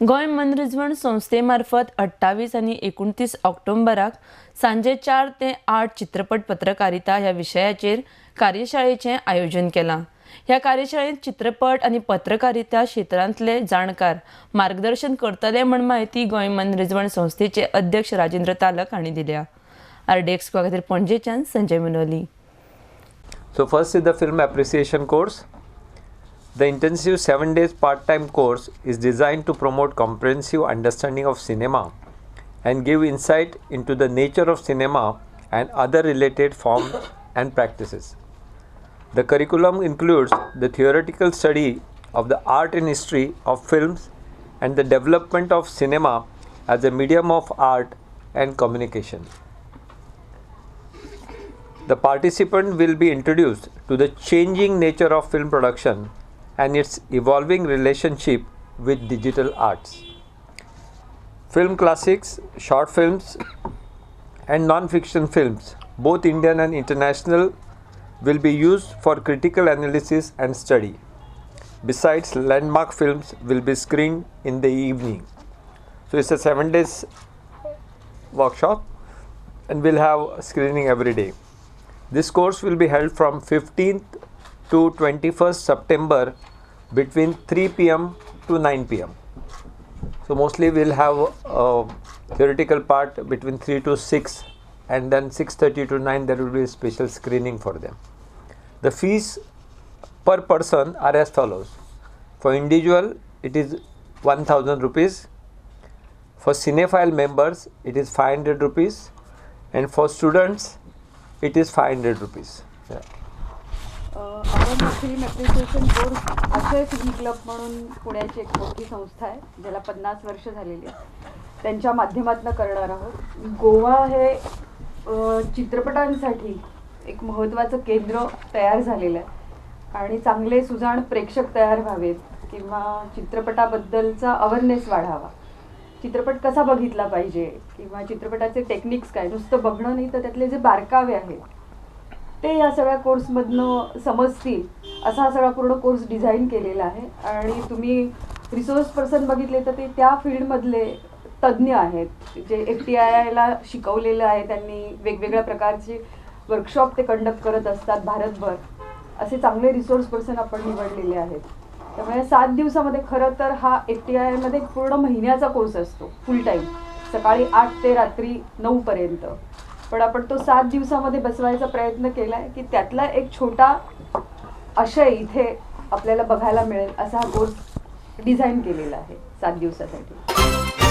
गोय मनरिजवण संस्थेमार्फत 28 आणि 29 ऑक्टोबराक सांजे 4 ते 8 चित्रपट पत्रकारिता ह्या विशयाचेर कार्यशाळेचे आयोजन केलां। ह्या कार्यशाळेत चित्रपट आणि पत्रकारिता क्षेत्रांतले जाणकार मार्गदर्शन करतले म्हण माहिती गोय मनरिजवण संस्थेचे अध्यक्ष राजेंद्र तालक हांणी दिल्या। RDX खातीर पणजेच्यान Sanjay Manoli. So first is the film appreciation course. The intensive 7 days part-time course is designed to promote comprehensive understanding of cinema and give insight into the nature of cinema and other related forms and practices. The curriculum includes the theoretical study of the art and history of films and the development of cinema as a medium of art and communication. The participant will be introduced to the changing nature of film production and its evolving relationship with digital arts. Film classics, short films and non-fiction films, both Indian and international, will be used for critical analysis and study. Besides, landmark films will be screened in the evening. So it's a 7 days workshop and we'll have screening every day. This course will be held from 15th to 21st September between 3 p.m. to 9 p.m. So mostly we'll have a theoretical part between 3 to 6 and then 6:30 to 9 there will be a special screening for them. The fees per person are as follows. For individual it is 1000 rupees. For cinephile members it is 500 rupees and for students it is 500 rupees. Yeah. आपण film appreciation course Akshay film club म्हणून पुण्याची एक मोठी संस्था आहे ज्याला 50 वर्ष झालेली आहे त्यांच्या माध्यमातून करणार आहोत। गोवा हे चित्रपटांसाठी एक महत्त्वाचं केंद्र तयार झालेलं आहे आणि चांगले सुजाण प्रेक्षक तयार व्हावेत किंवा चित्रपटाबद्दलचा अवेअरनेस वाढावा, चित्रपट कसा बघितला पाहिजे किंवा चित्रपटाचे टेक्निक्स काय, नुसतं बघणं नाही तर त्यातले जे बारकावे आहेत ते या सगळ्या कोर्समधनं समजतील असा हा सगळा पूर्ण कोर्स डिझाईन केलेला आहे। आणि तुम्ही रिसोर्स पर्सन बघितले तर ते त्या फील्डमधले तज्ज्ञ आहेत जे FTII शिकवलेलं आहे, त्यांनी वेगवेगळ्या प्रकारचे वर्कशॉप ते कंडक्ट करत असतात भारतभर, असे चांगले रिसोर्स पर्सन आपण निवडलेले आहेत। त्यामुळे 7 दिवसामध्ये खरं तर हा FTII मध्ये पूर्ण महिन्याचा कोर्स असतो, फुल टाईम, सकाळी 8 ते रात्री 9 पर्यंत। पण आपण तो 7 दिवसामध्ये बसवायचा प्रयत्न केला आहे की त्यातला एक छोटा आशय इथे आपल्याला बघायला मिळेल असा हा कोर्स डिझाईन केलेला आहे 7 दिवसासाठी।